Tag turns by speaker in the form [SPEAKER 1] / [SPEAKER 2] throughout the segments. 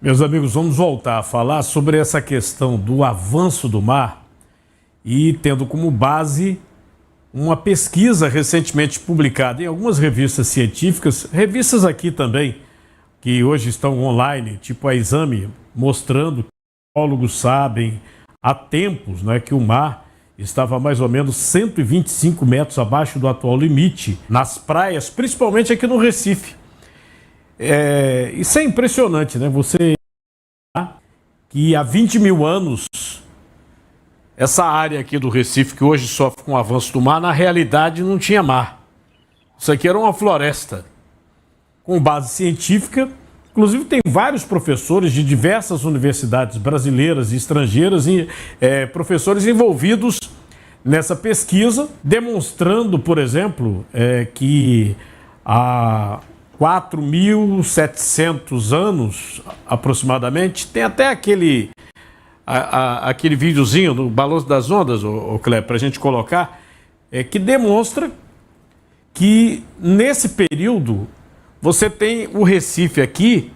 [SPEAKER 1] Meus amigos, vamos voltar a falar sobre essa questão do avanço do mar e tendo como base uma pesquisa recentemente publicada em algumas revistas científicas, revistas aqui também, que hoje estão online, tipo a Exame, mostrando que biólogos sabem há tempos, né, que o mar estava mais ou menos 125 metros abaixo do atual limite nas praias, principalmente aqui no Recife. Isso é impressionante, né? Você que há 20 mil anos essa área aqui do Recife, que hoje sofre com o avanço do mar, na realidade não tinha mar. Isso aqui era uma floresta com base científica. Inclusive tem vários professores de diversas universidades brasileiras e estrangeiras, professores envolvidos nessa pesquisa, demonstrando, por exemplo, que há 4.700 anos, aproximadamente, tem até aquele videozinho do Balanço das Ondas, Cleber, para a gente colocar, que demonstra que nesse período você tem o Recife aqui,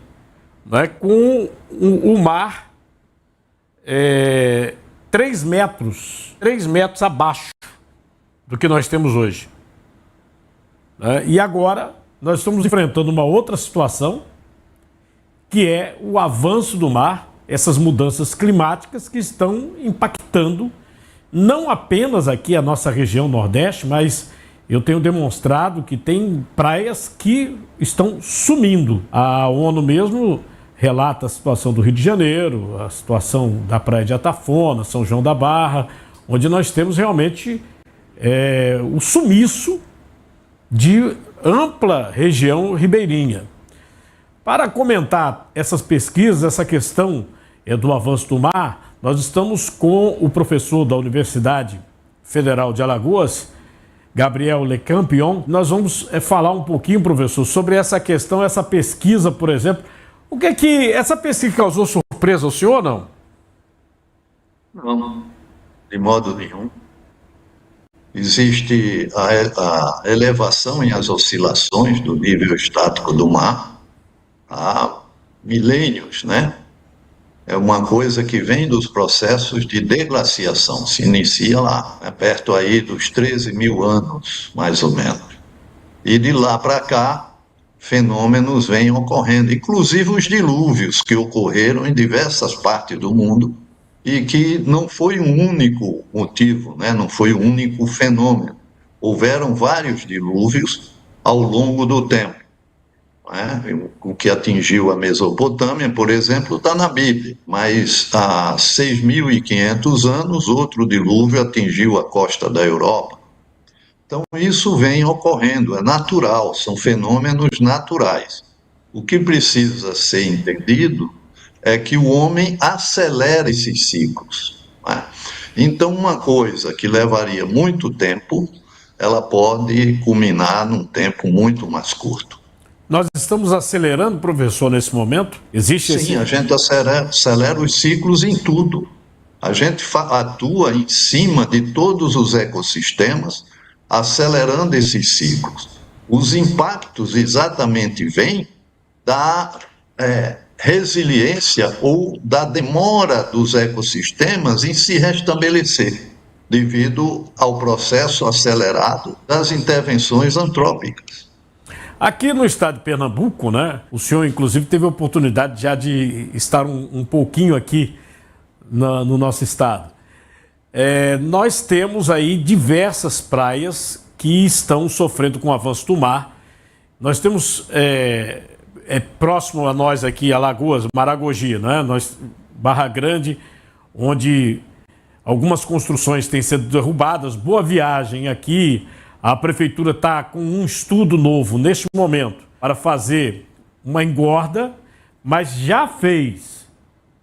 [SPEAKER 1] né, com o mar 3 metros abaixo do que nós temos hoje. E agora nós estamos enfrentando uma outra situação, que é o avanço do mar, essas mudanças climáticas que estão impactando não apenas aqui a nossa região Nordeste, mas eu tenho demonstrado que tem praias que estão sumindo. A ONU mesmo relata a situação do Rio de Janeiro, a situação da praia de Atafona, São João da Barra, onde nós temos realmente o sumiço de ampla região ribeirinha. Para comentar essas pesquisas, essa questão do avanço do mar, nós estamos com o professor da Universidade Federal de Alagoas, Gabriel Lecampion. Nós vamos falar um pouquinho, professor, sobre essa questão, essa pesquisa, por exemplo. O que é que essa pesquisa causou surpresa ao senhor ou não?
[SPEAKER 2] Não, de modo nenhum. Existe a elevação e as oscilações do nível estático do mar há milênios, né? É uma coisa que vem dos processos de deglaciação, se inicia lá, perto aí dos 13 mil anos, mais ou menos. E de lá para cá, fenômenos vêm ocorrendo, inclusive os dilúvios que ocorreram em diversas partes do mundo e que não foi um único motivo, né? Não foi um único fenômeno. Houveram vários dilúvios ao longo do tempo. O que atingiu a Mesopotâmia, por exemplo, está na Bíblia, mas há 6.500 anos outro dilúvio atingiu a costa da Europa. Então isso vem ocorrendo, é natural, são fenômenos naturais. O que precisa ser entendido é que o homem acelera esses ciclos. Então uma coisa que levaria muito tempo, ela pode culminar num tempo muito mais curto.
[SPEAKER 1] Nós estamos acelerando, professor, nesse momento?
[SPEAKER 2] Sim, a gente acelera os ciclos em tudo. A gente atua em cima de todos os ecossistemas, acelerando esses ciclos. Os impactos exatamente vêm da resiliência ou da demora dos ecossistemas em se restabelecer, devido ao processo acelerado das intervenções antrópicas.
[SPEAKER 1] Aqui no estado de Pernambuco, né? O senhor, inclusive, teve a oportunidade já de estar um pouquinho aqui no nosso estado. Nós temos aí diversas praias que estão sofrendo com o avanço do mar. Nós temos, próximo a nós aqui, Alagoas, Maragogi, né? Barra Grande, onde algumas construções têm sido derrubadas. Boa Viagem aqui. A prefeitura está com um estudo novo neste momento para fazer uma engorda, mas já fez.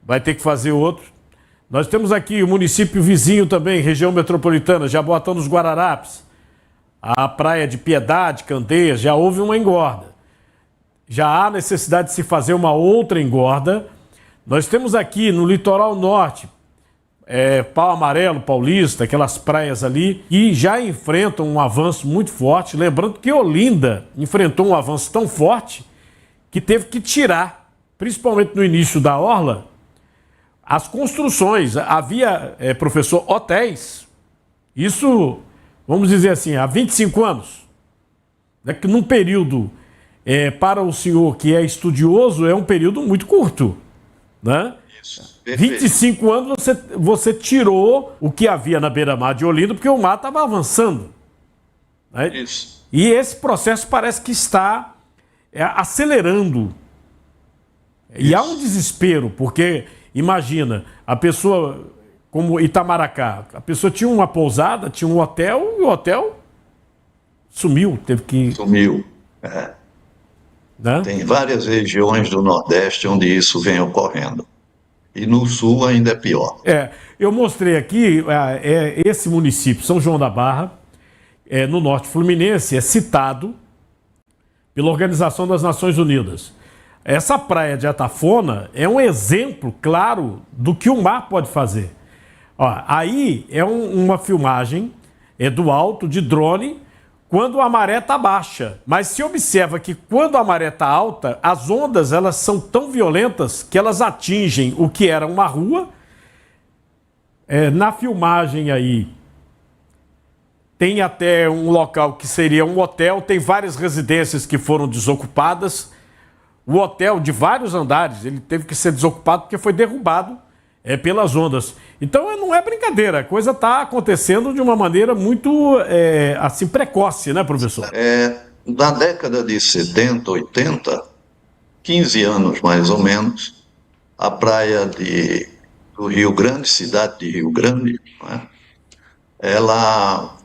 [SPEAKER 1] Vai ter que fazer outro. Nós temos aqui o município vizinho também, região metropolitana, Jaboatão dos Guararapes, a praia de Piedade, Candeias, já houve uma engorda. Já há necessidade de se fazer uma outra engorda. Nós temos aqui no litoral norte, Pau Amarelo, Paulista, aquelas praias ali, que já enfrentam um avanço muito forte. Lembrando que Olinda enfrentou um avanço tão forte que teve que tirar principalmente no início da orla, as construções, havia, professor, hotéis, isso, vamos dizer assim, há 25 anos, né, que num período, para o senhor que é estudioso, é um período muito curto, né?
[SPEAKER 2] Isso.
[SPEAKER 1] 25 anos você tirou o que havia na beira-mar de Olinda, porque o mar estava avançando, né?
[SPEAKER 2] Isso.
[SPEAKER 1] E esse processo parece que está acelerando. E há um desespero, porque, imagina, a pessoa, como Itamaracá, a pessoa tinha uma pousada, tinha um hotel, e o hotel sumiu, teve que...
[SPEAKER 2] Sumiu.
[SPEAKER 1] Né?
[SPEAKER 2] Tem várias regiões do Nordeste onde isso vem ocorrendo. E no Sul ainda é pior.
[SPEAKER 1] Eu mostrei aqui, esse município, São João da Barra, no Norte Fluminense, é citado pela Organização das Nações Unidas. Essa praia de Atafona é um exemplo claro do que o mar pode fazer. Ó, aí é uma filmagem do alto, de drone, quando a maré está baixa. Mas se observa que quando a maré está alta, as ondas elas são tão violentas que elas atingem o que era uma rua. Na filmagem aí, tem até um local que seria um hotel, tem várias residências que foram desocupadas. O hotel de vários andares, ele teve que ser desocupado porque foi derrubado pelas ondas. Então não é brincadeira, a coisa está acontecendo de uma maneira muito assim precoce, né, professor?
[SPEAKER 2] Na década de 70, 80, 15 anos mais ou menos, a praia do Rio Grande, cidade de Rio Grande, né, ela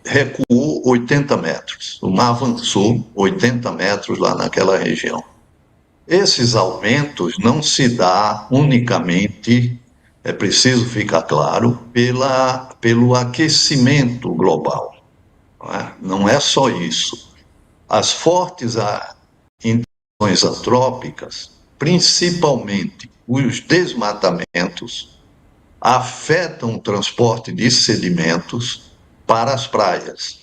[SPEAKER 2] recuou 80 metros. O mar avançou 80 metros lá naquela região. Esses aumentos não se dá unicamente, é preciso ficar claro, pelo aquecimento global. Não é só isso. As fortes intensões antrópicas, principalmente os desmatamentos, afetam o transporte de sedimentos para as praias.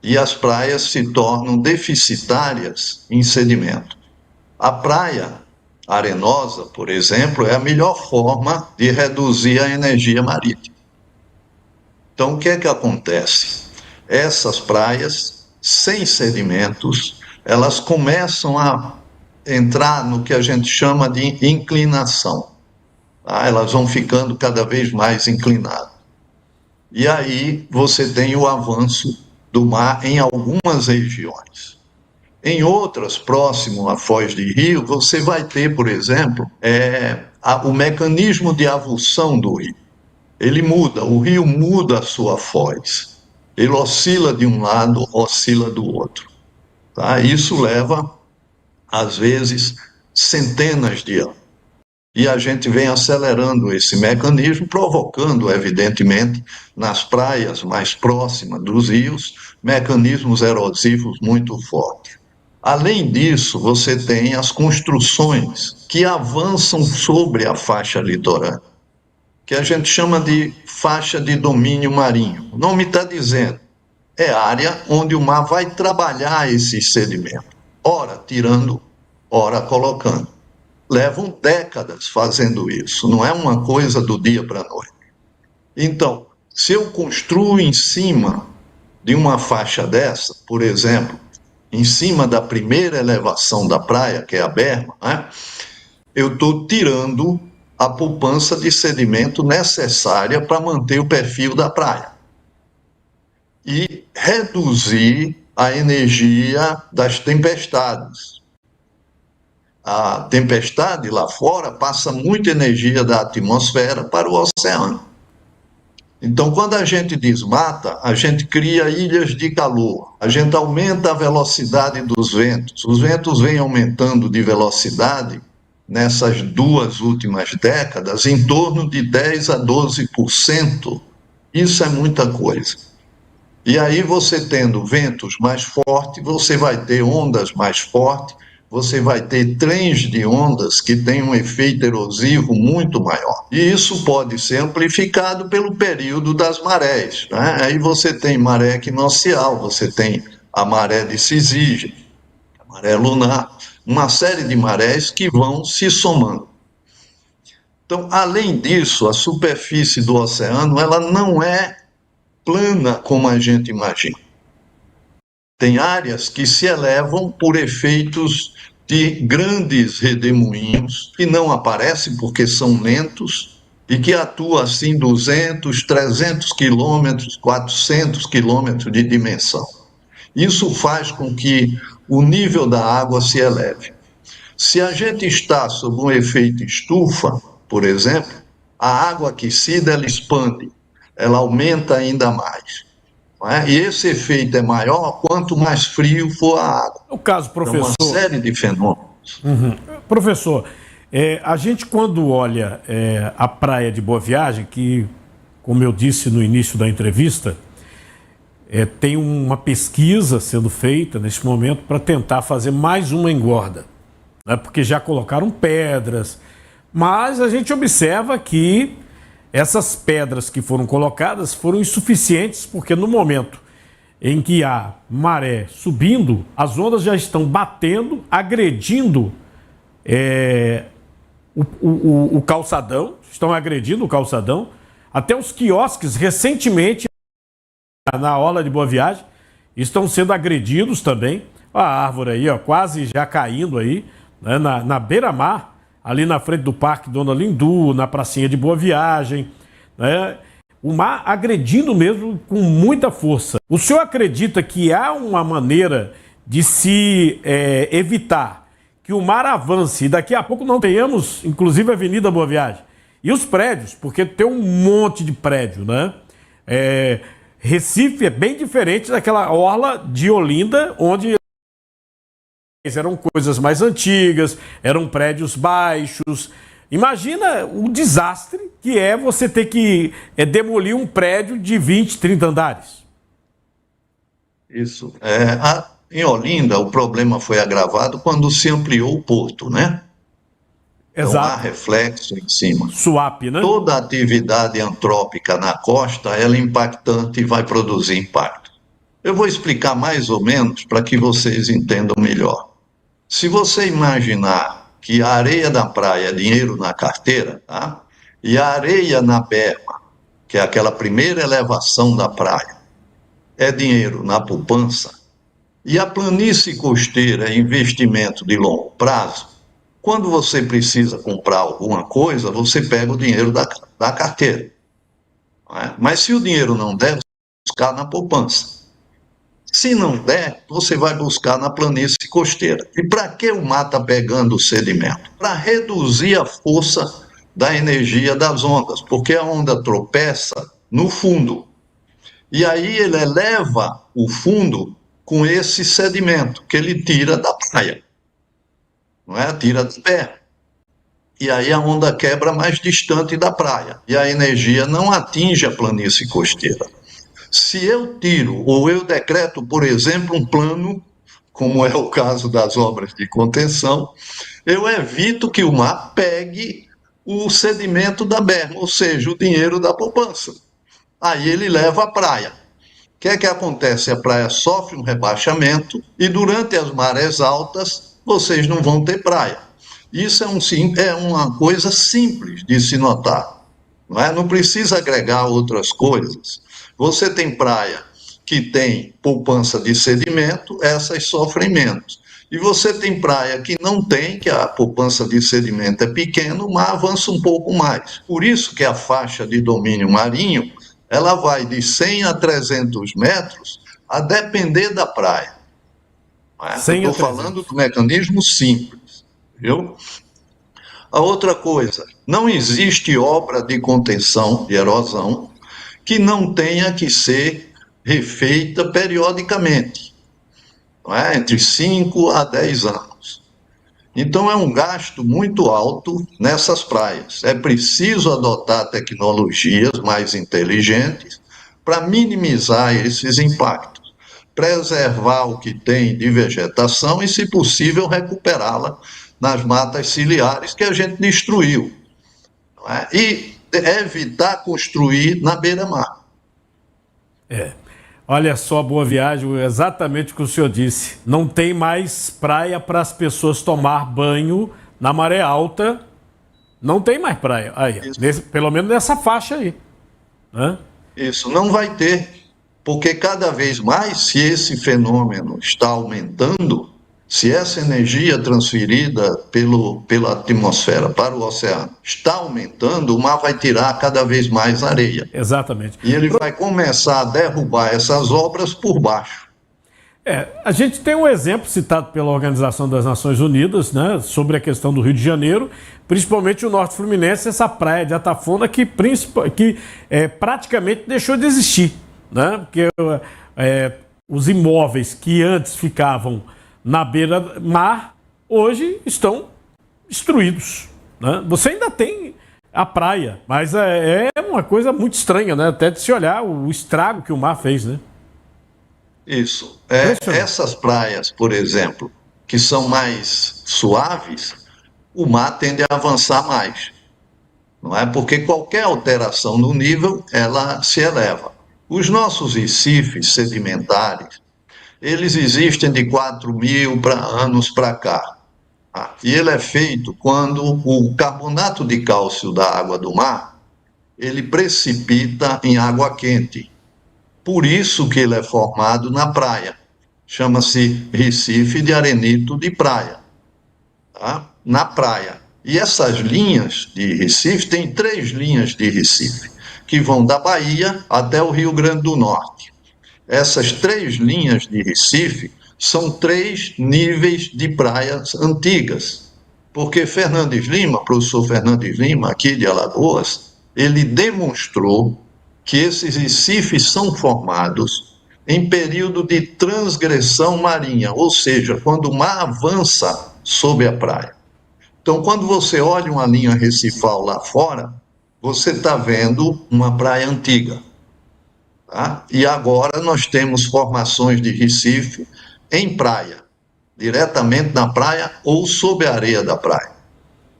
[SPEAKER 2] E as praias se tornam deficitárias em sedimento. A praia arenosa, por exemplo, é a melhor forma de reduzir a energia marítima. Então, o que é que acontece? Essas praias, sem sedimentos, elas começam a entrar no que a gente chama de inclinação. Elas vão ficando cada vez mais inclinadas. E aí você tem o avanço do mar em algumas regiões. Em outras, próximo à Foz de Rio, você vai ter, por exemplo, o mecanismo de avulsão do rio. Ele muda, o rio muda a sua foz. Ele oscila de um lado, oscila do outro. Tá? Isso leva, às vezes, centenas de anos. E a gente vem acelerando esse mecanismo, provocando, evidentemente, nas praias mais próximas dos rios, mecanismos erosivos muito fortes. Além disso, você tem as construções que avançam sobre a faixa litorânea, que a gente chama de faixa de domínio marinho. O nome está dizendo, é área onde o mar vai trabalhar esses sedimentos, ora tirando, ora colocando. Levam décadas fazendo isso, não é uma coisa do dia para a noite. Então, se eu construo em cima de uma faixa dessa, por exemplo, em cima da primeira elevação da praia, que é a berma, né, eu estou tirando a poupança de sedimento necessária para manter o perfil da praia e reduzir a energia das tempestades. A tempestade lá fora passa muita energia da atmosfera para o oceano. Então, quando a gente desmata, a gente cria ilhas de calor, a gente aumenta a velocidade dos ventos. Os ventos vêm aumentando de velocidade nessas 2 últimas décadas em torno de 10 a 12%. Isso é muita coisa. E aí você tendo ventos mais fortes, você vai ter ondas mais fortes, você vai ter trens de ondas que têm um efeito erosivo muito maior. E isso pode ser amplificado pelo período das marés, né? Aí você tem maré equinocial, você tem a maré de Syzygy, a maré lunar, uma série de marés que vão se somando. Então, além disso, a superfície do oceano ela não é plana como a gente imagina. Tem áreas que se elevam por efeitos de grandes redemoinhos que não aparecem porque são lentos e que atuam assim 200, 300 quilômetros, 400 quilômetros de dimensão. Isso faz com que o nível da água se eleve. Se a gente está sob um efeito estufa, por exemplo, a água aquecida ela expande, ela aumenta ainda mais. Não é? E esse efeito é maior quanto mais frio for a água.
[SPEAKER 1] No caso, professor...
[SPEAKER 2] Então, uma série de fenômenos.
[SPEAKER 1] Professor, a gente quando olha a praia de Boa Viagem, que, como eu disse no início da entrevista, tem uma pesquisa sendo feita neste momento para tentar fazer mais uma engorda, né? Porque já colocaram pedras, mas a gente observa que essas pedras que foram colocadas foram insuficientes, porque no momento em que há maré subindo, as ondas já estão batendo, agredindo o calçadão, estão agredindo o calçadão, até os quiosques recentemente na orla de Boa Viagem estão sendo agredidos também. A árvore aí, ó, quase já caindo aí, né, na beira-mar, ali na frente do Parque Dona Lindu, na pracinha de Boa Viagem, né? O mar agredindo mesmo com muita força. O senhor acredita que há uma maneira de se evitar que o mar avance e daqui a pouco não tenhamos, inclusive, a Avenida Boa Viagem? E os prédios, porque tem um monte de prédio, né? Recife é bem diferente daquela orla de Olinda, onde eram coisas mais antigas, eram prédios baixos. Imagina o desastre que é você ter que demolir um prédio de 20, 30 andares.
[SPEAKER 2] Isso. Em Olinda, o problema foi agravado quando se ampliou o porto, né? Então, há
[SPEAKER 1] Exato.
[SPEAKER 2] reflexo em cima.
[SPEAKER 1] Suape, né?
[SPEAKER 2] Toda atividade antrópica na costa, ela é impactante e vai produzir impacto. Eu vou explicar mais ou menos para que vocês entendam melhor. Se você imaginar que a areia da praia é dinheiro na carteira, tá? E a areia na berma, que é aquela primeira elevação da praia, é dinheiro na poupança, e a planície costeira é investimento de longo prazo, quando você precisa comprar alguma coisa, você pega o dinheiro da carteira. Não é? Mas se o dinheiro não der, você vai buscar na poupança. Se não der, você vai buscar na planície costeira. E para que o mar está pegando o sedimento? Para reduzir a força da energia das ondas, porque a onda tropeça no fundo. E aí ele eleva o fundo com esse sedimento que ele tira da praia. Não é? Tira da terra. E aí a onda quebra mais distante da praia. E a energia não atinge a planície costeira. Se eu tiro ou eu decreto, por exemplo, um plano, como é o caso das obras de contenção, eu evito que o mar pegue o sedimento da berma, ou seja, o dinheiro da poupança. Aí ele leva à praia. O que é que acontece? A praia sofre um rebaixamento e durante as marés altas vocês não vão ter praia. Isso é uma coisa simples de se notar. Não é? Não precisa agregar outras coisas. Você tem praia que tem poupança de sedimento, essas sofrem menos. E você tem praia que não tem, que a poupança de sedimento é pequena, o mar avança um pouco mais. Por isso que a faixa de domínio marinho, ela vai de 100 a 300 metros, a depender da praia. Eu estou falando do mecanismo simples, viu? A outra coisa, não existe obra de contenção de erosão que não tenha que ser refeita periodicamente, não é? Entre 5 a 10 anos. Então é um gasto muito alto nessas praias. É preciso adotar tecnologias mais inteligentes para minimizar esses impactos, preservar o que tem de vegetação e, se possível, recuperá-la nas matas ciliares que a gente destruiu. Não é? E evitar construir na beira-mar.
[SPEAKER 1] Olha só, Boa Viagem, exatamente o que o senhor disse. Não tem mais praia para as pessoas tomar banho na maré alta. Não tem mais praia. Aí, pelo menos nessa faixa aí, né?
[SPEAKER 2] Isso não vai ter, porque cada vez mais, se esse fenômeno está aumentando, se essa energia transferida pela atmosfera para o oceano está aumentando, o mar vai tirar cada vez mais areia.
[SPEAKER 1] Exatamente.
[SPEAKER 2] E ele vai começar a derrubar essas obras por baixo.
[SPEAKER 1] A gente tem um exemplo citado pela Organização das Nações Unidas, né, sobre a questão do Rio de Janeiro, principalmente o Norte Fluminense, essa praia de Atafona que praticamente deixou de existir, né, porque os imóveis que antes ficavam na beira-mar, hoje estão destruídos, né? Você ainda tem a praia, mas é uma coisa muito estranha, né, até de se olhar o estrago que o mar fez, né?
[SPEAKER 2] Isso. Essas praias, por exemplo, que são mais suaves, o mar tende a avançar mais. Não é? Porque qualquer alteração no nível, ela se eleva. Os nossos recifes sedimentares, eles existem de 4.000 anos para cá. E ele é feito quando o carbonato de cálcio da água do mar, ele precipita em água quente. Por isso que ele é formado na praia. Chama-se Recife de arenito de praia. Tá? Na praia. E essas linhas de Recife, tem 3 linhas de Recife, que vão da Bahia até o Rio Grande do Norte. Essas 3 linhas de Recife são 3 níveis de praias antigas. Porque Fernandes Lima, professor Fernandes Lima, aqui de Alagoas, ele demonstrou que esses recifes são formados em período de transgressão marinha, ou seja, quando o mar avança sobre a praia. Então, quando você olha uma linha recifal lá fora, você está vendo uma praia antiga. Tá? E agora nós temos formações de recife em praia, diretamente na praia ou sob a areia da praia,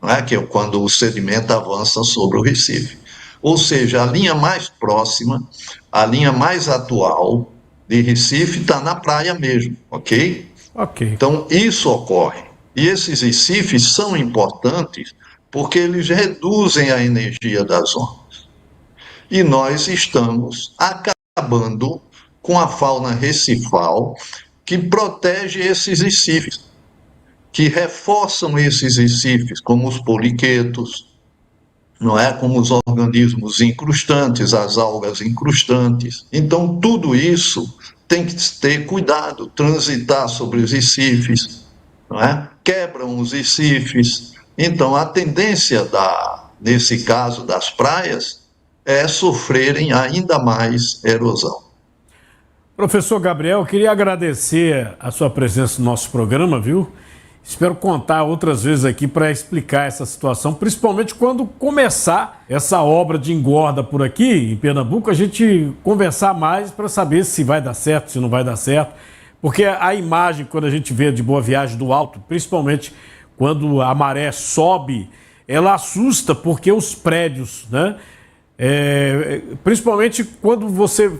[SPEAKER 2] não é? Que é quando o sedimento avança sobre o recife. Ou seja, a linha mais próxima, a linha mais atual de Recife está na praia mesmo, ok?
[SPEAKER 1] Ok.
[SPEAKER 2] Então, isso ocorre. E esses recifes são importantes porque eles reduzem a energia das ondas. E nós estamos acabando com a fauna recifal que protege esses recifes, que reforçam esses recifes, como os poliquetos, não é? Como os organismos incrustantes, as algas incrustantes. Então, tudo isso tem que ter cuidado, transitar sobre os recifes, não é? Quebram os recifes. Então, a tendência, nesse caso das praias, é sofrerem ainda mais erosão.
[SPEAKER 1] Professor Gabriel, eu queria agradecer a sua presença no nosso programa, viu? Espero contar outras vezes aqui para explicar essa situação, principalmente quando começar essa obra de engorda por aqui, em Pernambuco, a gente conversar mais para saber se vai dar certo, se não vai dar certo. Porque a imagem, quando a gente vê de Boa Viagem do alto, principalmente quando a maré sobe, ela assusta porque os prédios, né? Principalmente quando você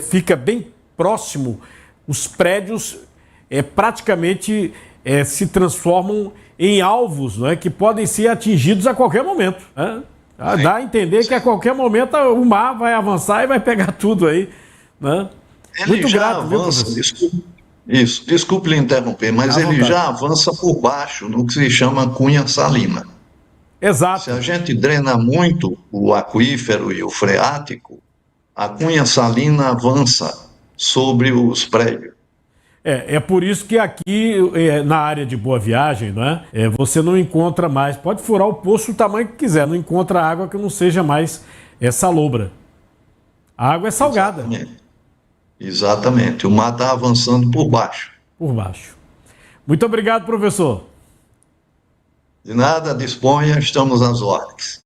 [SPEAKER 1] fica bem próximo, os prédios praticamente se transformam em alvos, né, que podem ser atingidos a qualquer momento. Né? Dá a entender que a qualquer momento o mar vai avançar e vai pegar tudo aí. Né?
[SPEAKER 2] Ele
[SPEAKER 1] muito
[SPEAKER 2] já
[SPEAKER 1] grato,
[SPEAKER 2] avança,
[SPEAKER 1] viu,
[SPEAKER 2] desculpe lhe interromper, mas ele já avança por baixo, no que se chama cunha salina.
[SPEAKER 1] Exato.
[SPEAKER 2] Se a gente drena muito o aquífero e o freático, a cunha salina avança sobre os prédios.
[SPEAKER 1] É por isso que aqui na área de Boa Viagem, não é? Você não encontra mais, pode furar o poço do tamanho que quiser, não encontra água que não seja mais salobra. A água é salgada.
[SPEAKER 2] Exatamente. O mar está avançando por baixo.
[SPEAKER 1] Por baixo. Muito obrigado, professor.
[SPEAKER 2] De nada, disponha, estamos às ordens.